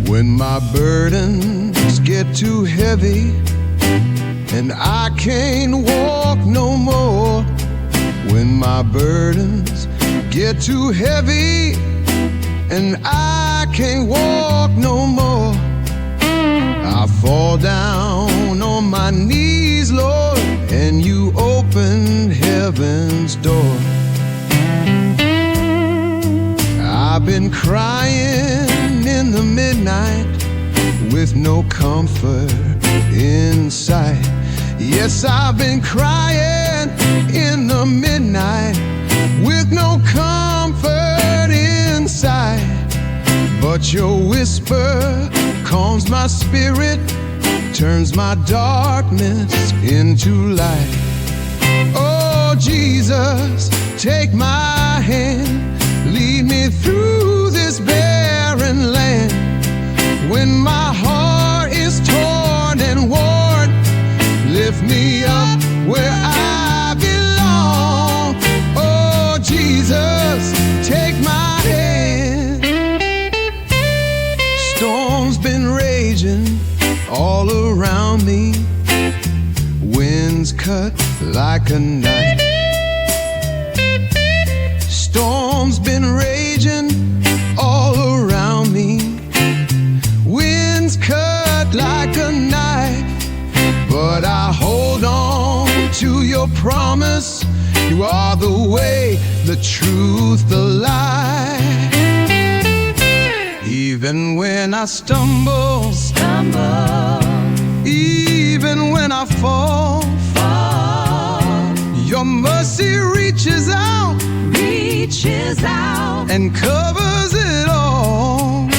When my burdens get too heavy and I can't walk no more. When my burdens get too heavy and I can't walk no more, I fall down on my knees, Lord, and you open heaven's door. I've been crying in the midnight with no comfort in sight. Yes, I've been crying in the midnight with no comfort in sight. But your whisper calms my spirit, turns my darkness into light. Oh, Jesus, take my hand, lead me through this barren land. When my heart is torn and worn, lift me up where I belong. Oh, Jesus, take my hand. Storms been raging all around me, winds cut like a knife. Storms been raging all around me, winds cut like a knife. But I hold on to your promise. You are the way, the truth, the light. Even when I stumble, even when I fall, your mercy reaches out and covers it all.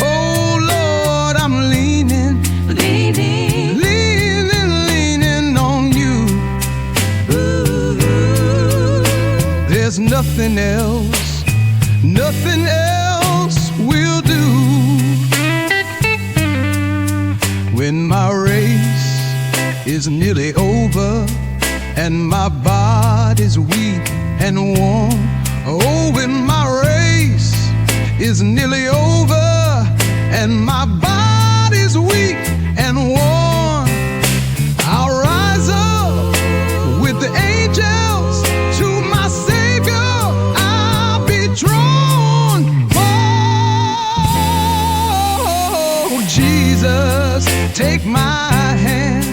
Oh Lord, I'm leaning on you. There's nothing else will do. When my race is nearly over and my body's weak and worn. Oh, when my race is nearly over and my body's weak and worn, I'll rise up with the angels to my Savior. I'll be drawn. Oh, Jesus, take my hand,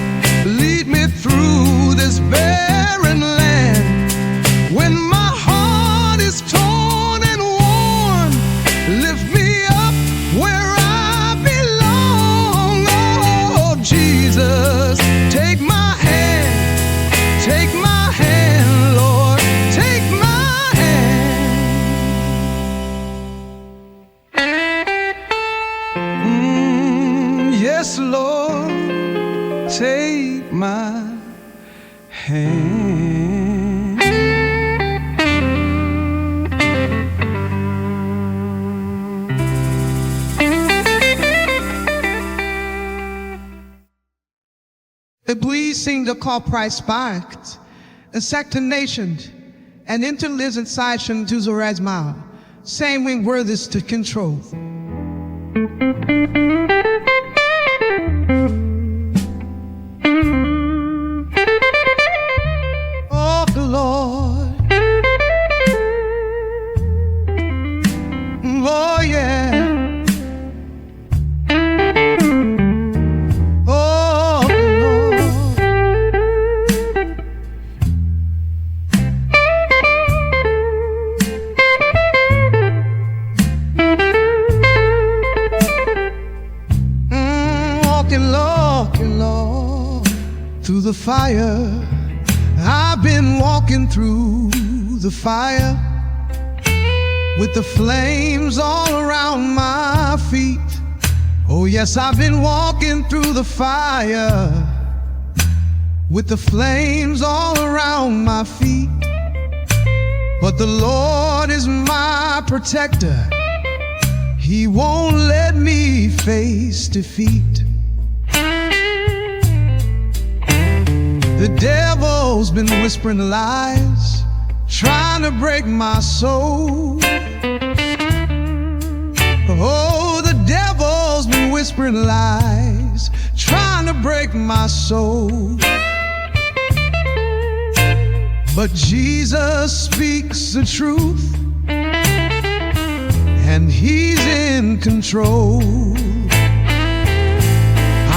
lead me through this barren land. When my heart is torn and worn, lift me up where I belong. Oh, Jesus, take my hand, Lord, take my hand. Yes, Lord, take my hand. Please sing the call price sparked, a sector nation, and interlives inside to the red mile, same wing worthies to control. Oh, Lord. Oh, yeah. Through the fire, I've been walking through the fire with the flames all around my feet. Oh yes, I've been walking through the fire with the flames all around my feet. But the Lord is my protector. He won't let me face defeat. The devil's been whispering lies, trying to break my soul. Oh, the devil whispering lies, trying to break my soul. But Jesus speaks the truth, and He's in control.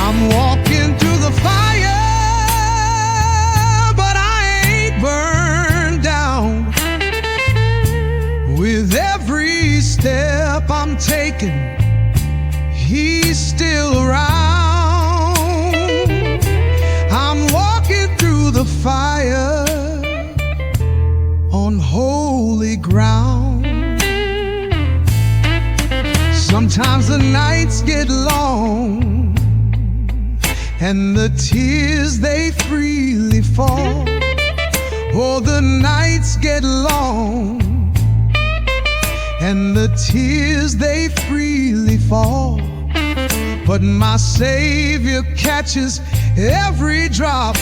I'm walking through the fire, but I ain't burned down. With every step I'm taking, He's still around. I'm walking through the fire on holy ground. Sometimes the nights get long, and the tears they freely fall. Oh, the nights get long, and the tears they freely fall. But my Savior catches every drop.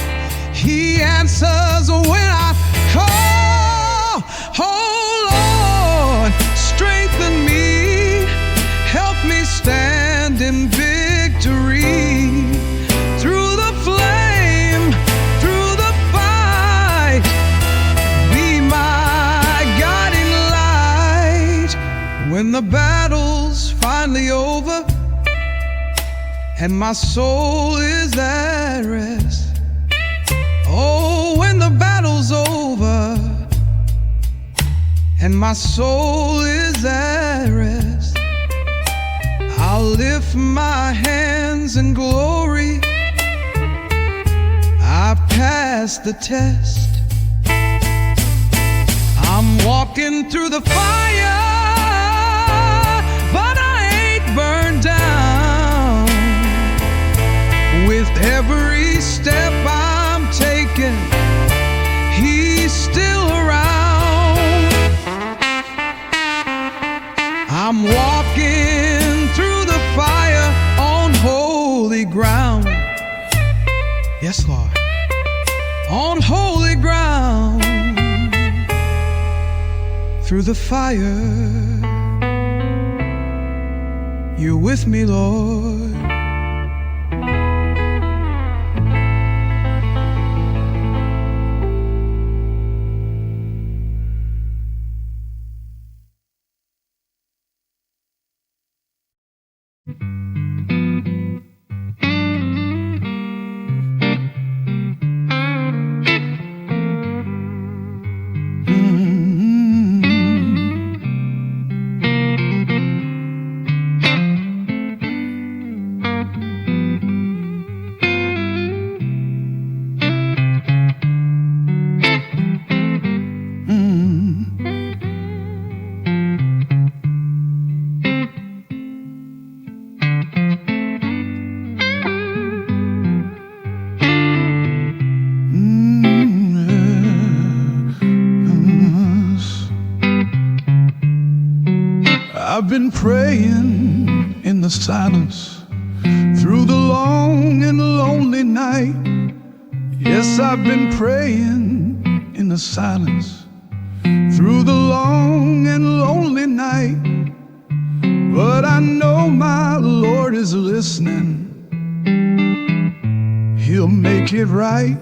He answers when I call. Oh Lord, strengthen me, help me stand in victory. Through the flame, through the fight, be my guiding light. When the battle's finally over and my soul is at rest. Oh, when the battle's over and my soul is at rest, I'll lift my hands in glory. I passed the test. I'm walking through the fire, but I ain't burned down. With every step I'm taking, He's still around. I'm walking through the fire on holy ground. Yes, Lord, on holy ground. Through the fire, You're with me, Lord. I've been praying in the silence through the long and lonely night. Yes, I've been praying in the silence through the long and lonely night. But I know my Lord is listening. He'll make it right.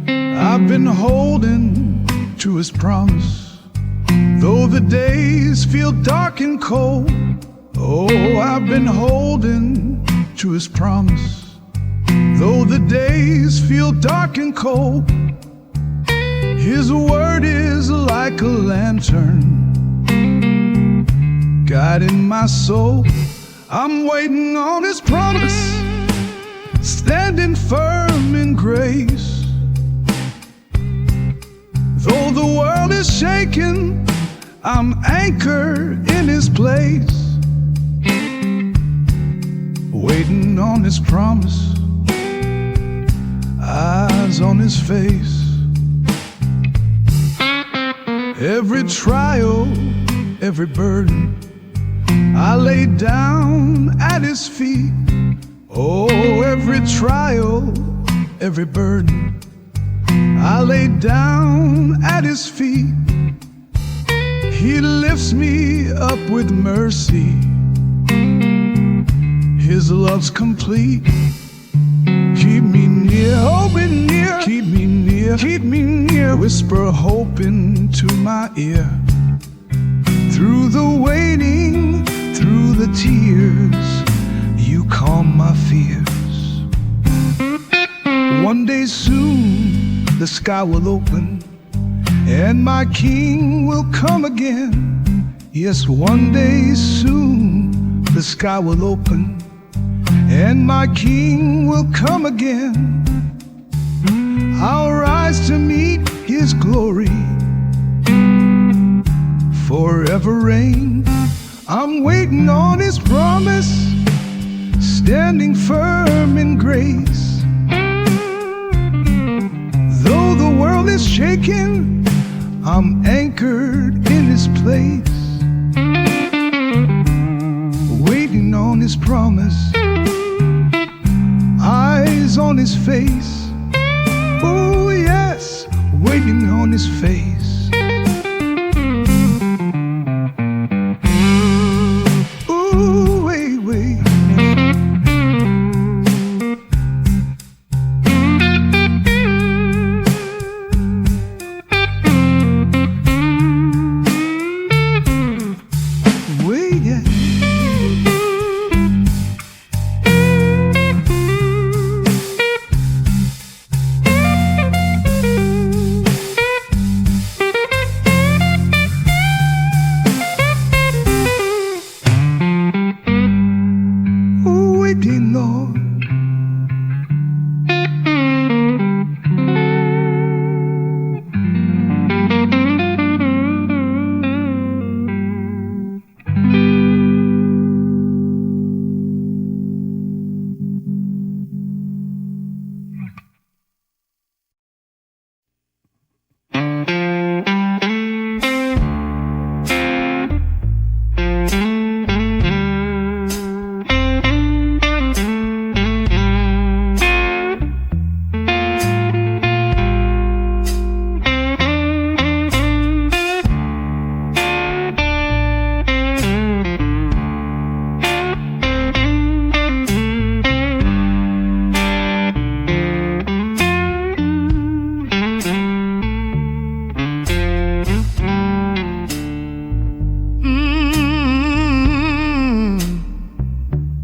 I've been holding to His promise. Though the days feel dark and cold, oh, I've been holding to His promise. Though the days feel dark and cold, His word is like a lantern guiding my soul. I'm waiting on His promise, standing firm in grace. Though the world is shaking, I'm anchored in His place, waiting on His promise, eyes on His face. Every trial, every burden, I lay down at His feet. Oh, every trial, every burden, I lay down at His feet. He lifts me up with mercy. His His love's complete. Keep me near, hold me near. Keep me near, keep me near. Whisper hope into my ear. Through the waiting, through the tears, you calm my fears. One day soon the sky will open and my King will come again. Yes, one day soon the sky will open and my King will come again. I'll rise to meet His glory, forever reign. I'm waiting on His promise, standing firm in grace. Though the world is shaking, I'm anchored in His place, waiting on His promise, eyes on His face. Oh yes, waiting on His face. Ooh, wait, wait.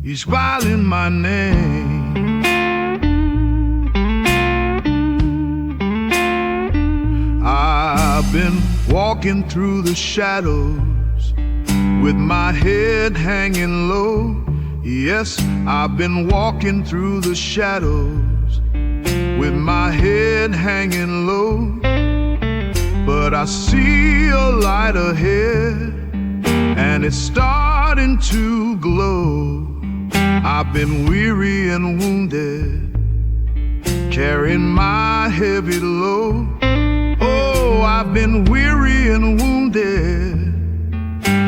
He's calling my name. I've been walking through the shadows with my head hanging low. Yes, I've been walking through the shadows with my head hanging low. But I see a light ahead and it's starting to glow. I've been weary and wounded, carrying my heavy load. Oh, I've been weary and wounded,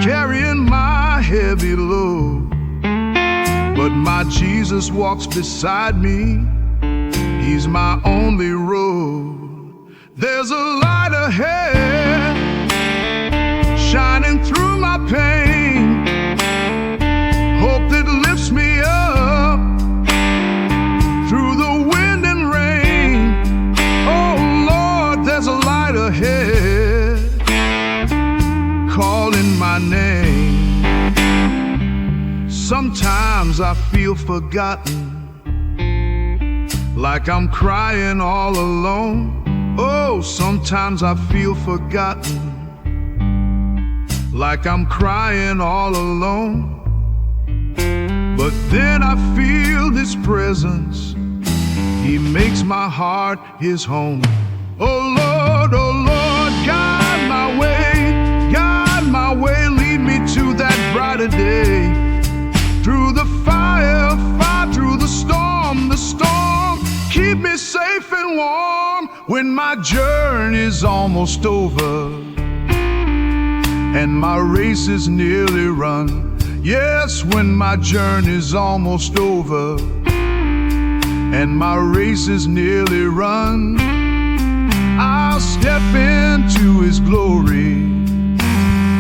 carrying my heavy load. But my Jesus walks beside me, He's my only road. There's a light ahead, shining through my pain, hope that lifts me up through the wind and rain. Oh Lord, there's a light ahead, calling my name. Sometimes I feel forgotten, like I'm crying all alone. Oh, sometimes I feel forgotten, like I'm crying all alone. But then I feel His presence, He makes my heart His home. Oh Lord, guide my way, lead me to that brighter day. Through the fire, through the storm, keep me safe and warm. When my journey's almost over and my race is nearly run. Yes, when my journey's almost over and my race is nearly run, I'll step into His glory,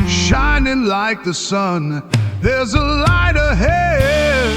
shining like the sun. There's a light ahead,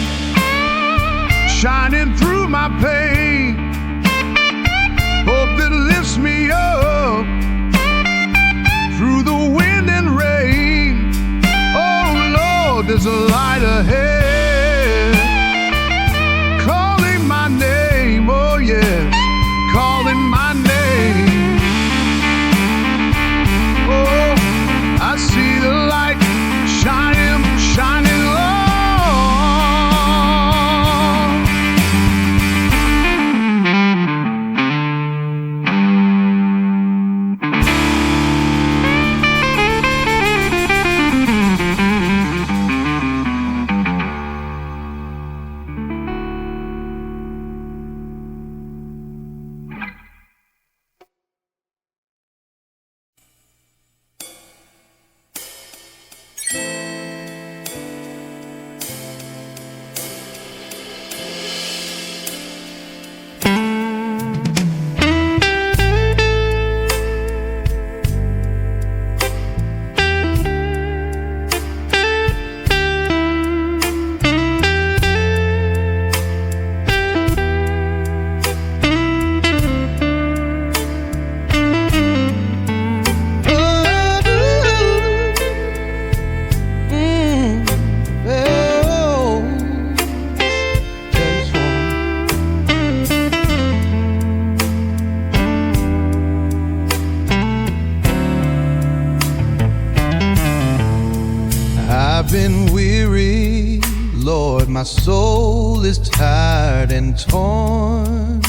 my soul is tired and torn.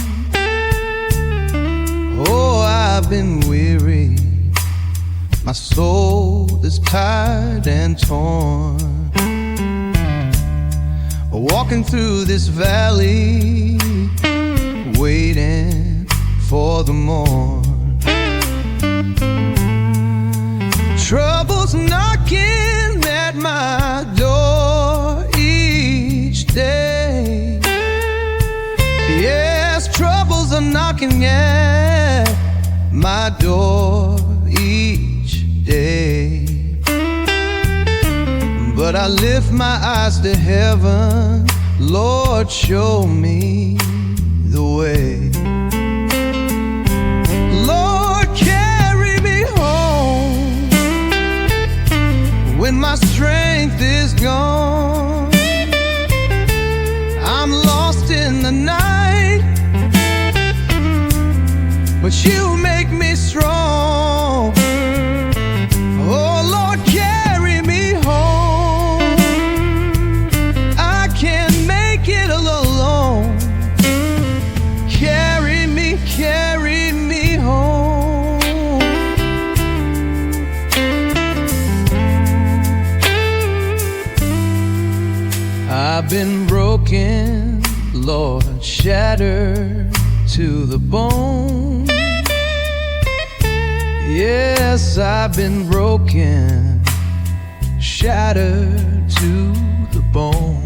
Oh, I've been weary. My soul is tired and torn. Walking through this valley, waiting for the morn. Troubles knocking at my door each day. Yes, troubles are knocking at my door each day. But I lift my eyes to heaven, Lord, show me the way. Lord, carry me home when my strength is gone. I'm lost in the night, but you make me strong. Oh, Lord, carry me home. I can't make it alone. Carry me home. I've been broken, Lord, shattered to the bone. Yes, I've been broken, shattered to the bone.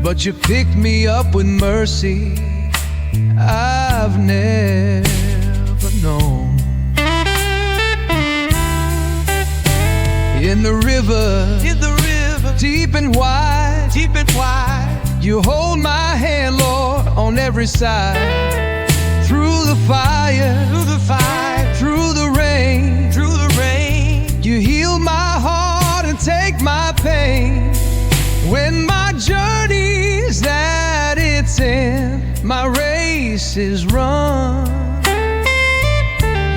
But you picked me up with mercy I've never known. In the river, deep and wide, you hold my hand, Lord, on every side. Through the fire, through the rain, you heal my heart and take my pain. When my journey's at its end, my race is run.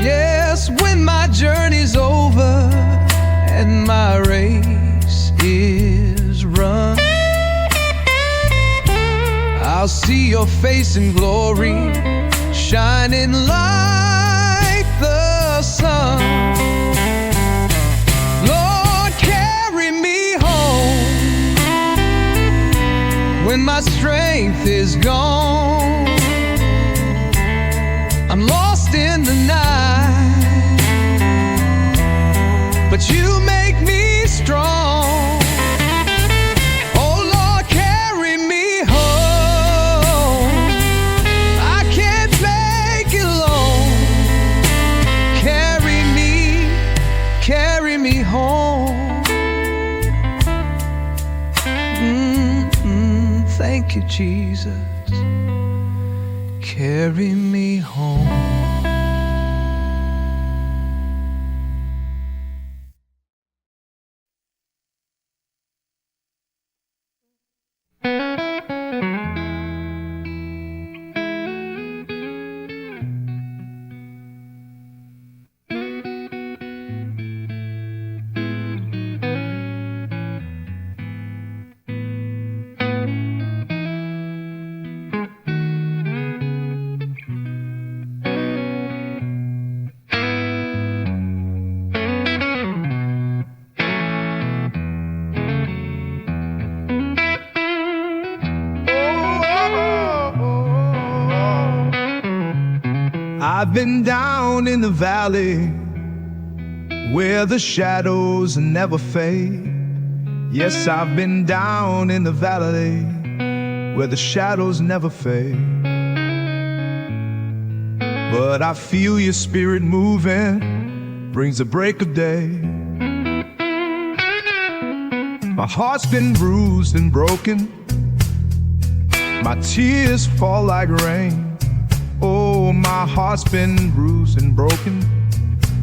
Yes, when my journey's over and my race is run, I'll see your face in glory, shining like the sun. Lord, carry me home when my strength is gone. I'm lost in the night, but you make me strong. Thank you, Jesus. Carry me home. I've been down in the valley where the shadows never fade. Yes, I've been down in the valley where the shadows never fade. But I feel your spirit moving, brings a break of day. My heart's been bruised and broken, my tears fall like rain. Oh, my heart's been bruised and broken,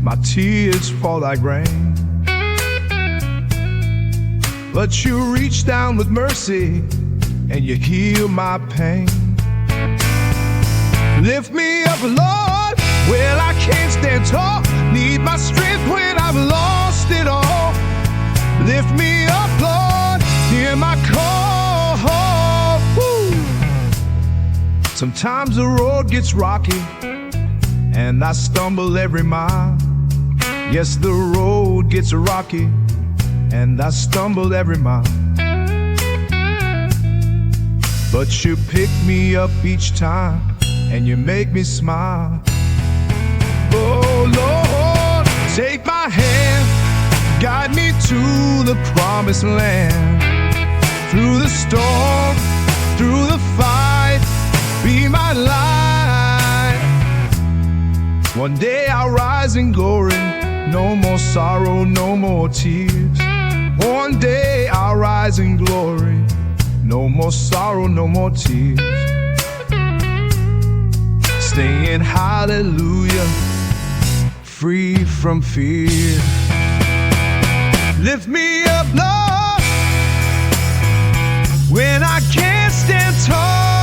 my tears fall like rain. But you reach down with mercy and you heal my pain. Lift me up, Lord, well, I can't stand tall. Need my strength when I've lost it all. Lift me up, Lord, Sometimes the road gets rocky and I stumble every mile. Yes, the road gets rocky and I stumble every mile. But you pick me up each time and you make me smile. Oh Lord, take my hand, guide me to the promised land. Through the storm, through the fight, be my light. One day I'll rise in glory, no more sorrow, no more tears. One day I'll rise in glory, no more sorrow, no more tears. Singing hallelujah, free from fear. Lift me up, Lord, when I can't stand tall.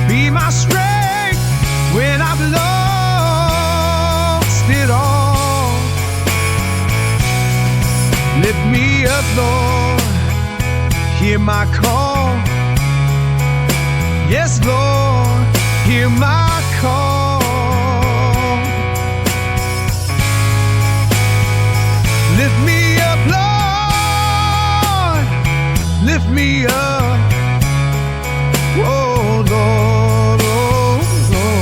Be my strength when I've lost it all. Lift me up, Lord, hear my call. Yes, Lord, hear my call. Lift me up, Lord, lift me up. Oh, Lord, oh, Lord.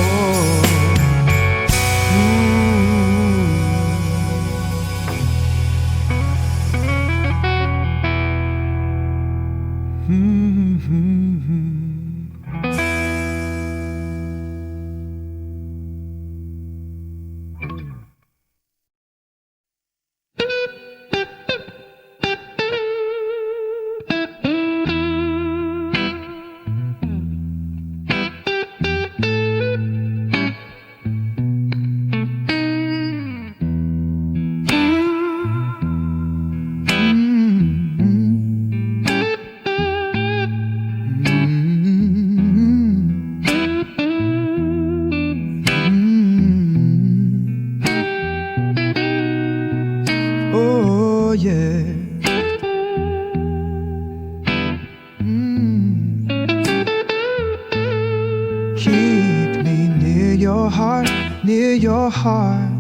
Near your heart.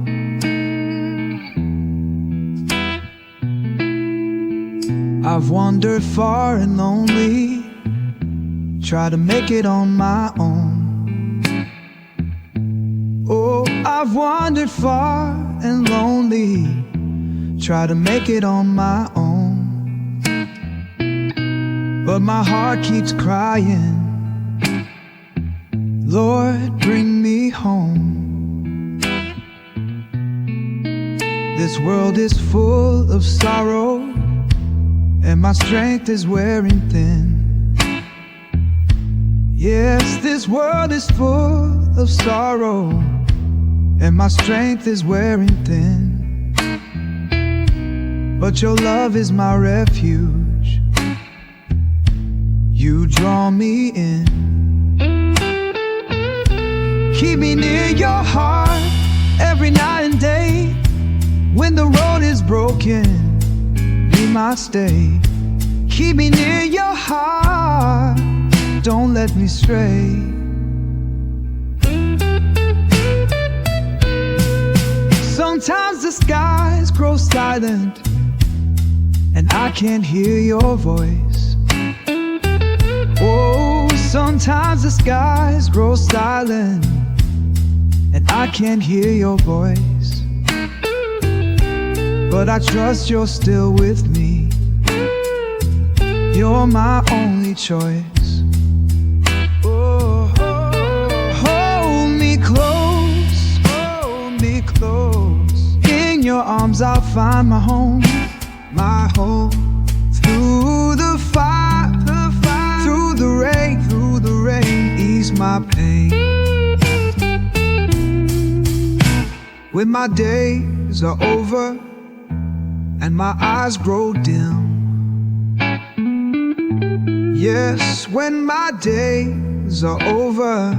I've wandered far and lonely, tried to make it on my own. Oh, I've wandered far and lonely, tried to make it on my own. But my heart keeps crying, Lord, bring me home. This world is full of sorrow, and my strength is wearing thin. Yes, this world is full of sorrow, and my strength is wearing thin. But your love is my refuge, you draw me in. Keep me near your heart every night and day. When the road is broken, be my stay. Keep me near your heart, don't let me stray. Sometimes the skies grow silent, and I can't hear your voice. Oh, sometimes the skies grow silent, and I can't hear your voice. But I trust you're still with me, you're my only choice. Oh, hold me close, hold me close. In your arms I'll find my home, my home. Through the fire, through the rain, ease my pain. When my days are over and my eyes grow dim, yes, when my days are over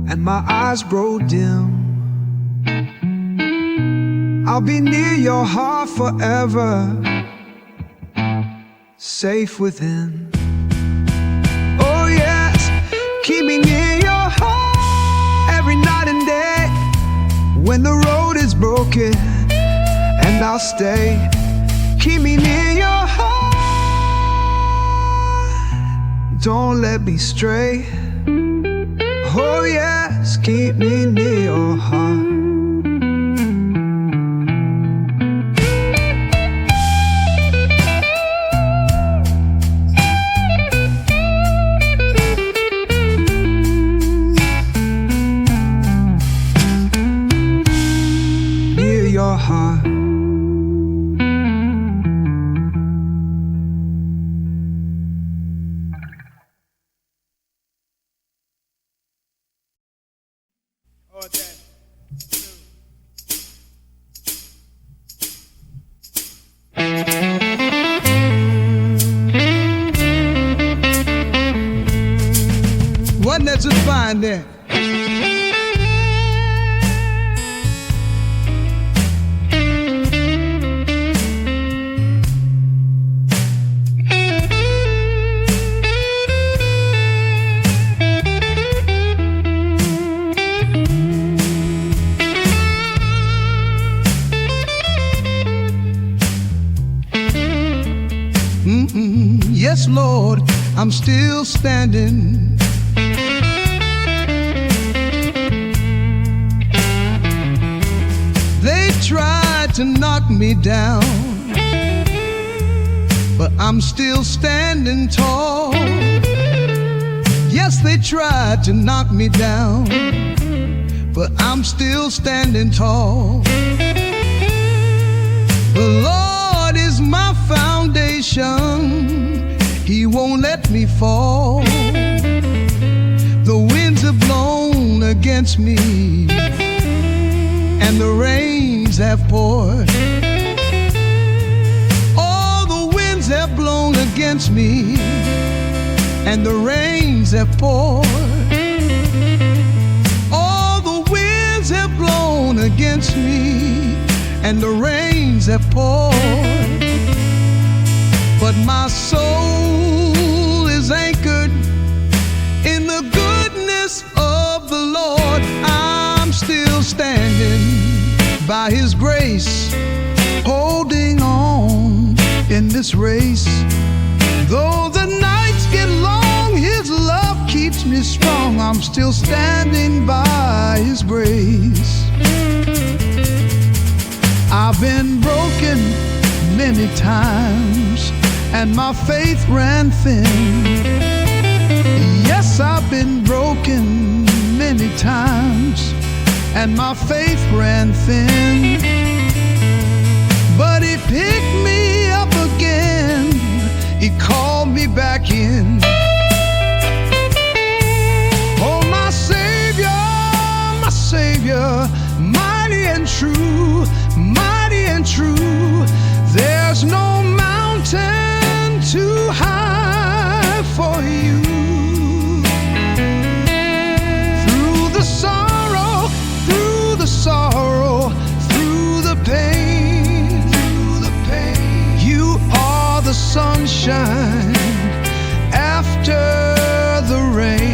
and my eyes grow dim, I'll be near your heart forever, safe within. Oh yes, keep when the road is broken, and I'll stay. Keep me near your heart, don't let me stray. Oh yes, keep me near your heart. Near your heart. Wasn't that just fine there? Yes, Lord, I'm still standing. They tried to knock me down, but I'm still standing tall. Yes, they tried to knock me down, but I'm still standing tall. The Lord is my foundation, He won't let me fall. The winds have blown against me, and the rains have poured. All the winds have blown against me, and the rains have poured. All the winds have blown against me, and the rains have poured. But my soul is anchored in the goodness of the Lord. I'm still standing by His grace, holding on in this race. Though the nights get long, His love keeps me strong. I'm still standing by His grace. I've been broken many times, and my faith ran thin. Yes, I've been broken many times, and my faith ran thin. But He picked me up again, He called me back in. Oh, my Savior, mighty and true, mighty and true. There's no mountain too high for you. Through the sorrow, through the sorrow, through the pain, you are the sunshine after the rain.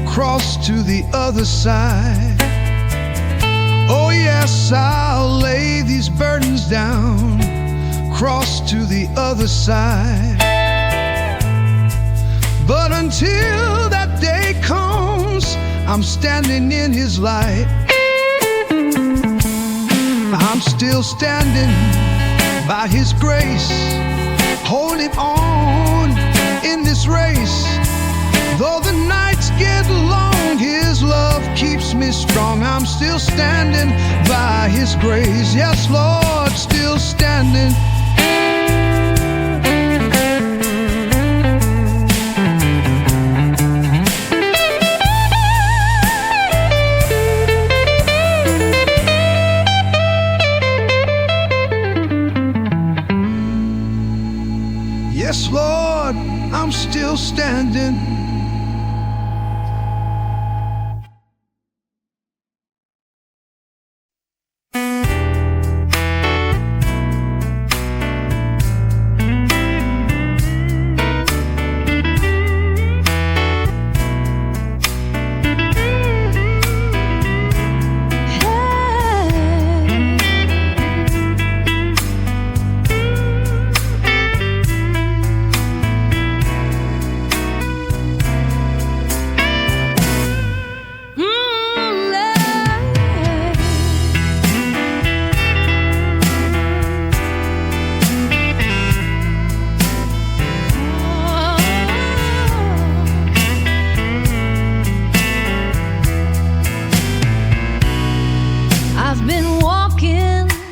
Cross to the other side. Oh yes, I'll lay these burdens down, cross to the other side. But until that day comes, I'm standing in His light. I'm still standing by His grace, holding on in this race. Though the nights get long, His love keeps me strong. I'm still standing by His grace. Yes, Lord, still standing. Yes, Lord, I'm still standing.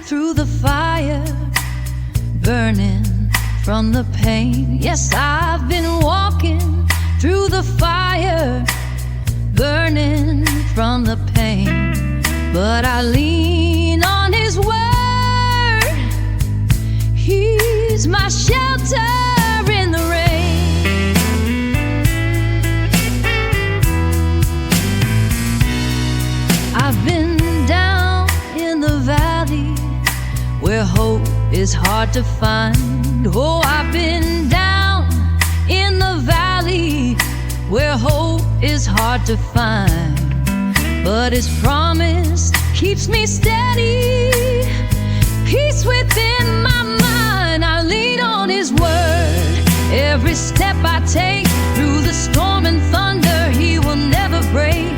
through the fire, burning from the pain. Yes, I've been walking through the fire, burning from the pain. But I lean on His word. He's my shelter in the rain. I've been down in the valley where hope is hard to find. Oh, I've been down in the valley where hope is hard to find. But His promise keeps me steady, peace within my mind. I lean on His word. Every step I take through the storm and thunder, He will never break.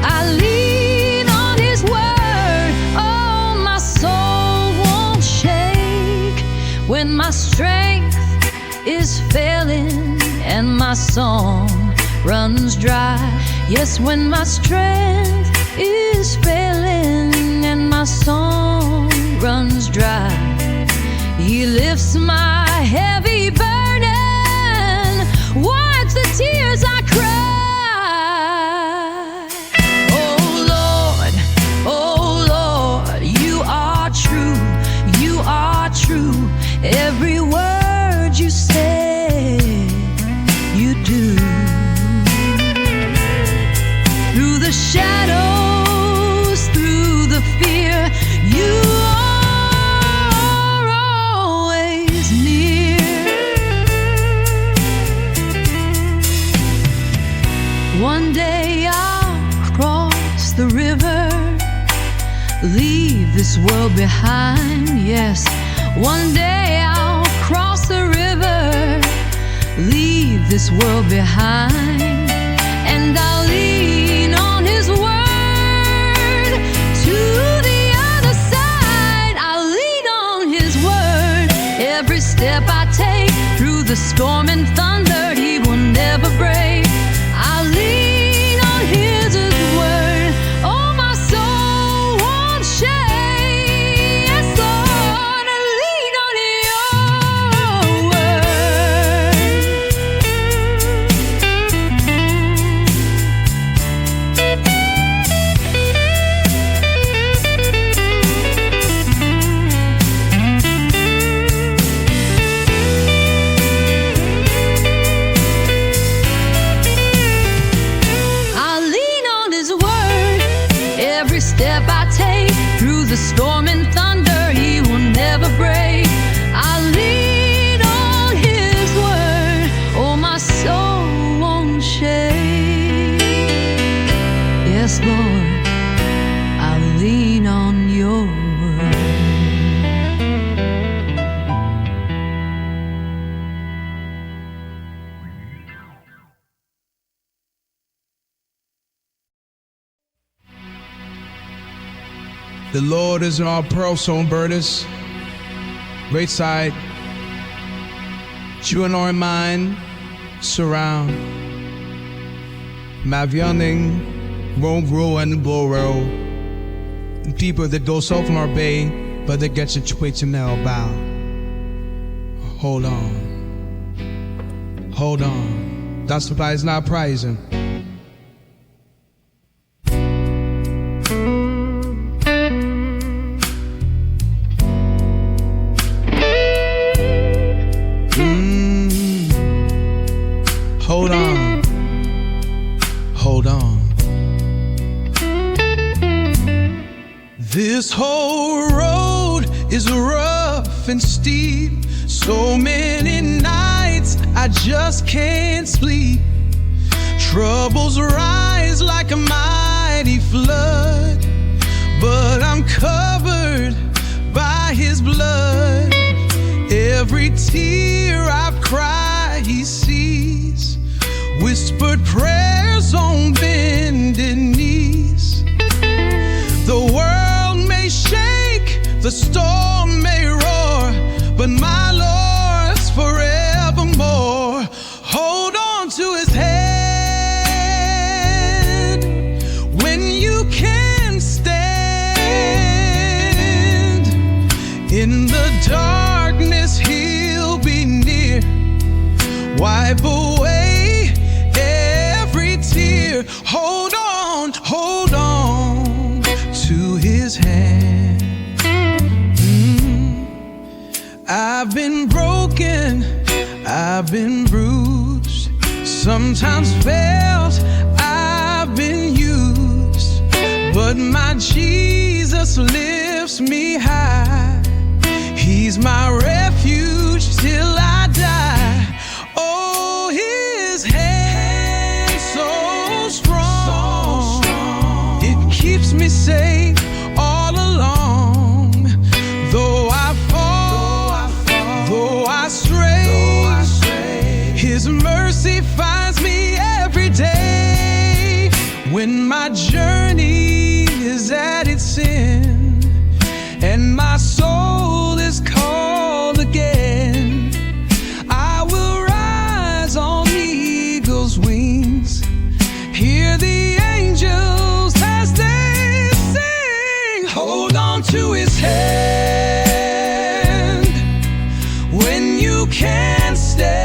I lean on His word. Oh, my soul won't shake when my strength is failing and my song runs dry. Yes, when my strength is failing and my song runs dry, He lifts my heavy burden, wipes the tears I cry. Oh Lord, you are true, you are true. Every word you say, you do. Through the shadows, through the fear, you are always near. One day I'll cross the river, leave this world behind. Yes, one day I'll cross the river, leave this world behind. And I'll lean on His word to the other side. I'll lean on His word. Every step I take through the storm and thunder, He will never break. I'll lean on His word. Oh, my soul won't shake. Yes, Lord, I lean on Your step I take through the storm and thunder, He will never break. I lean on His word. Oh, my soul won't shake. Yes, Lord, I lean on Your word. The Lord is in our pearl soul birders. Great side. You and our mind surround. Mavyoning, won't grow and borrow. People that go so from our bay, but they get your twitch and now bow. Hold on. Hold on. That supply is not prizing. Hold on, hold on. This whole road is rough and steep. So many nights I just can't sleep. Troubles rise like a mighty flood, but I'm covered by His blood. Every tear I've cried He sees, whispered prayers on bended knees. The world may shake, the storm may roar, but my Lord's forevermore. Hold on to His hand when you can't stand. wipe away every tear. Hold on to his hand. I've been broken, I've been bruised, sometimes felt I've been used, but my Jesus lifts me high. He's my refuge till I die. Oh, his hand so strong, it keeps me safe all along. Though I fall, though I stray, his mercy finds me every day. When my journey is at its end and my soul is called again, I will rise on eagle's wings, hear the angels as they sing. Hold on to his hand when you can't stand.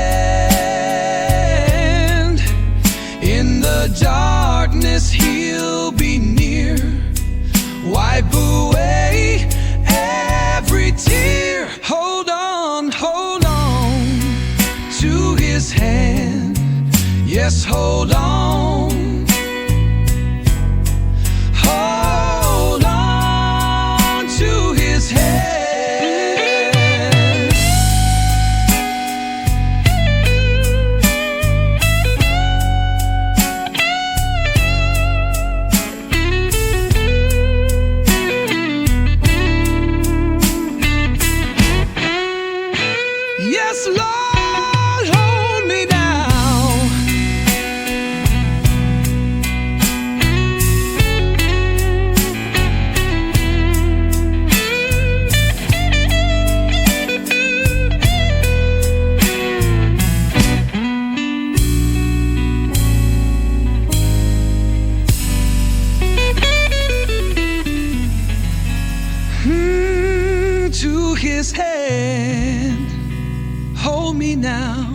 In the darkness he'll be near, wipe away every tear. Hold on to his hand. Yes, hold on. Hold on to his hand. Yes, Lord, hold me now. To his hand, hold me now.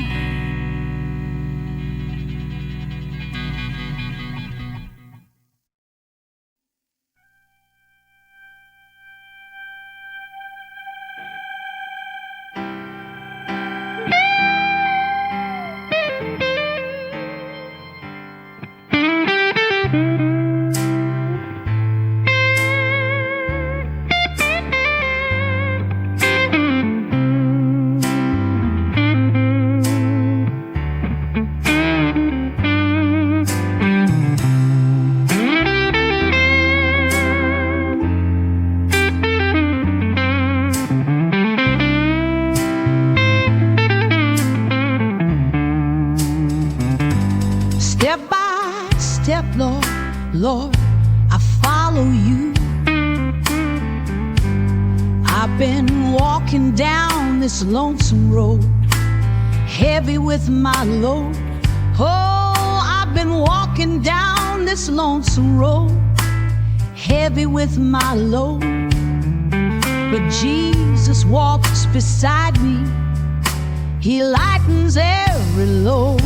Step by step, Lord, I follow you. I've been walking down this lonesome road, heavy with my load. Oh, I've been walking down this lonesome road, heavy with my load. But Jesus walks beside me, he lightens every load.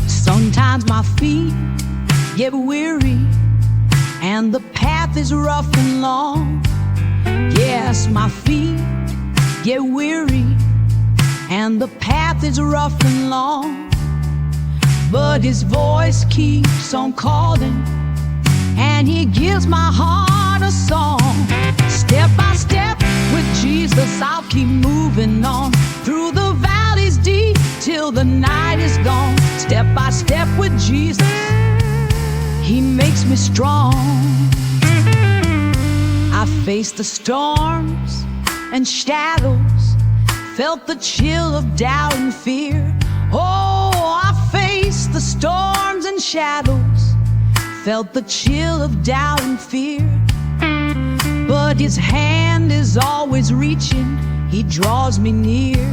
Sometimes my feet get weary and the path is rough and long. Yes, my feet get weary and the path is rough and long. But his voice keeps on calling and he gives my heart a song. Step by step with Jesus, I'll keep moving on through the valleys deep till the night is gone. Step by step with Jesus, he makes me strong. I faced the storms and shadows, felt the chill of doubt and fear. Oh, I faced the storms and shadows, felt the chill of doubt and fear. But his hand is always reaching, he draws me near.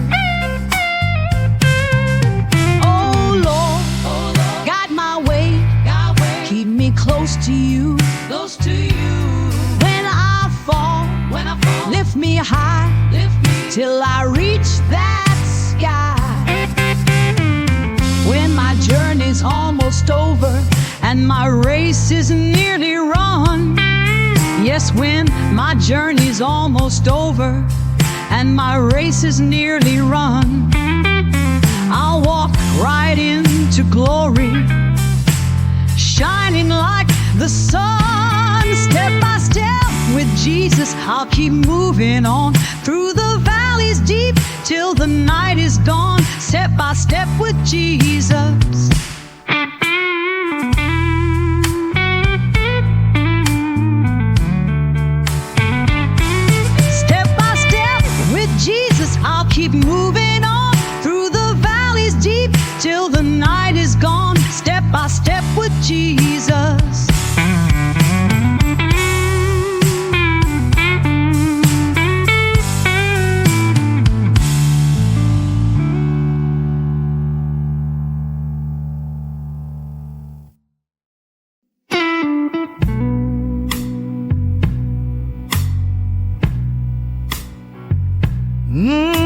Oh Lord, guide my way, keep me close to you. When I fall, lift me high, till I reach that sky. journey's almost over and my race is nearly run. Yes, when my journey's almost over and my race is nearly run, I'll walk right into glory, shining like the sun. Step by step with Jesus, I'll keep moving on through the valleys deep till the night is dawn. Step by step with Jesus. Step by step with Jesus, I'll keep moving on through the valleys deep till the night is gone. Step by step with Jesus. Yeah.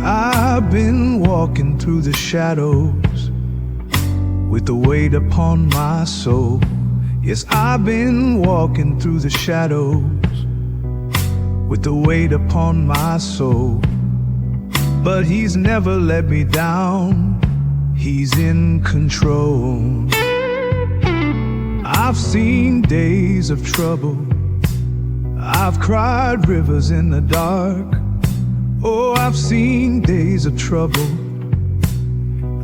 I've been walking through the shadows with the weight upon my soul. Yes, I've been walking through the shadows with the weight upon my soul. But He's never let me down, He's in control. I've seen days of trouble, I've cried rivers in the dark. Oh, I've seen days of trouble,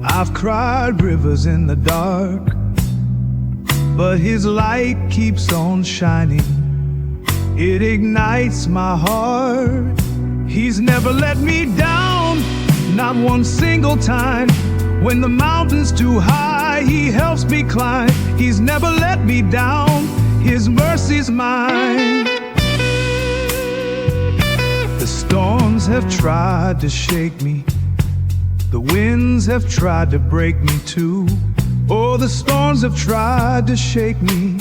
I've cried rivers in the dark. But His light keeps on shining, it ignites my heart. He's never let me down, not one single time. When the mountain's too high, He helps me climb. He's never let me down, His mercy's mine. The storms have tried to shake me, the winds have tried to break me too. Oh, the storms have tried to shake me,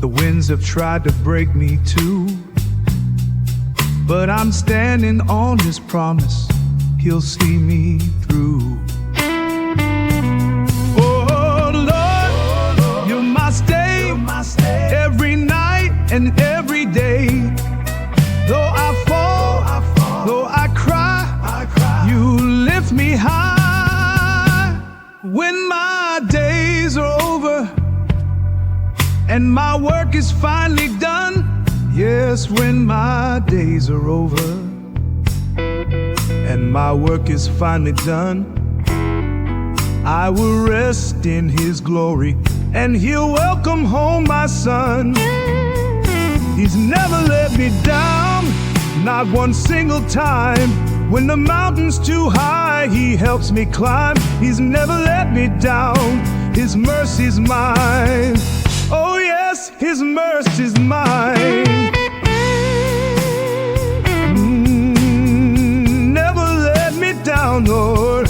the winds have tried to break me too. But I'm standing on His promise, He'll see me through. Oh Lord, You're my stay, every night and every day. Though I fall, though I cry, You lift me high. When my days are over and my work is finally done, yes, when my days are over and my work is finally done, I will rest in His glory and He'll welcome home my son. He's never let me down, not one single time. When the mountain's too high, He helps me climb. He's never let me down, His mercy's mine. Oh yes, His mercy's mine. Never let me down, Lord.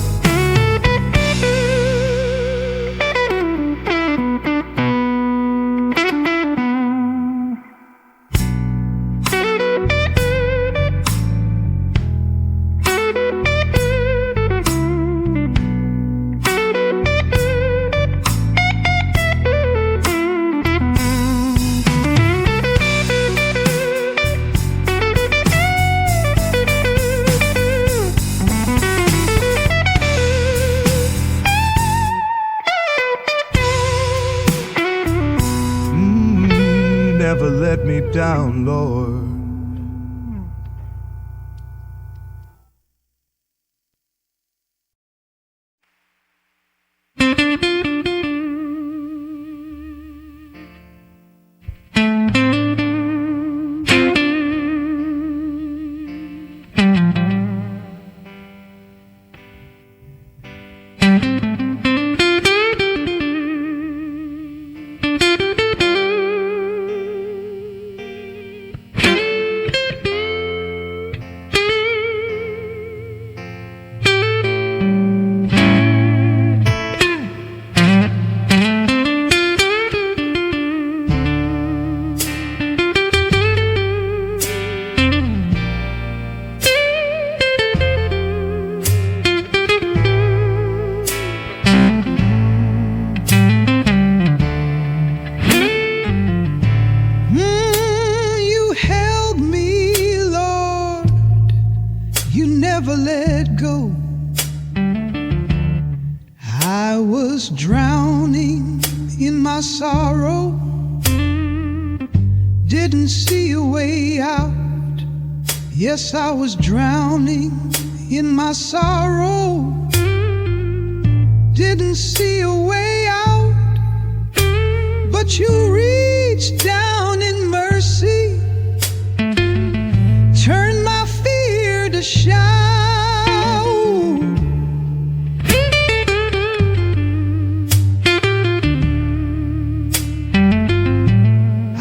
Never let me down, Lord. never let go. I was drowning in my sorrow, didn't see a way out. Yes, I was drowning in my sorrow, didn't see a way out. But you reached down in mercy, turned my fear to shout.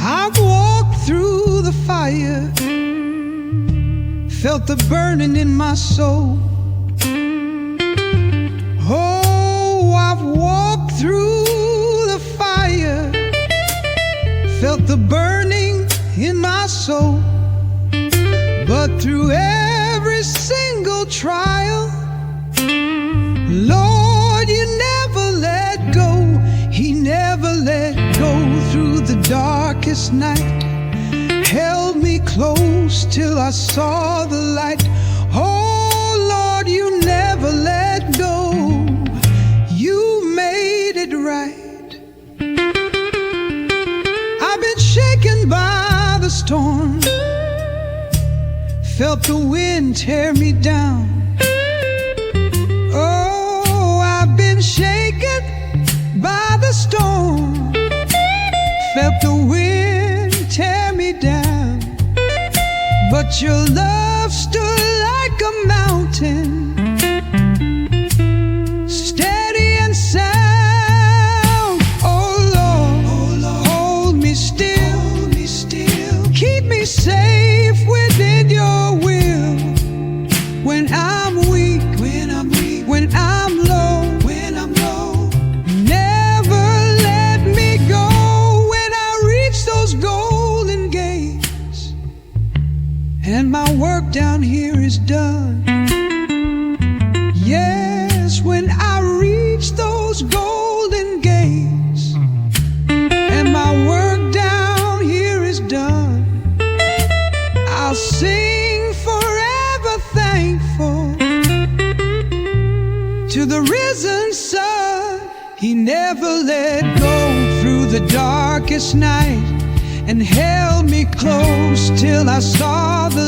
I've walked through the fire, felt the burning in my soul. Oh, I've walked through the fire, felt the burning in my soul. But through every single trial, Lord, you never let go. He never let go. Through the darkest night, held me close till I saw the light. Oh Lord, you never let go. You made it right. I've been shaken by the storm, felt the wind tear me down. Oh, I've been shaken by the storm, felt the wind tear me down. But your love stood like a mountain, steady and sound. Oh Lord, hold me still, keep me safe within your will. When I'm weak, when I'm low, never let me go. When I reach those golden gates and my work down here is done. Yes, when I reach those golden gates and my work down here is done, I'll sing forever thankful to the risen sun. He never let go through the darkest night and held me close till I saw the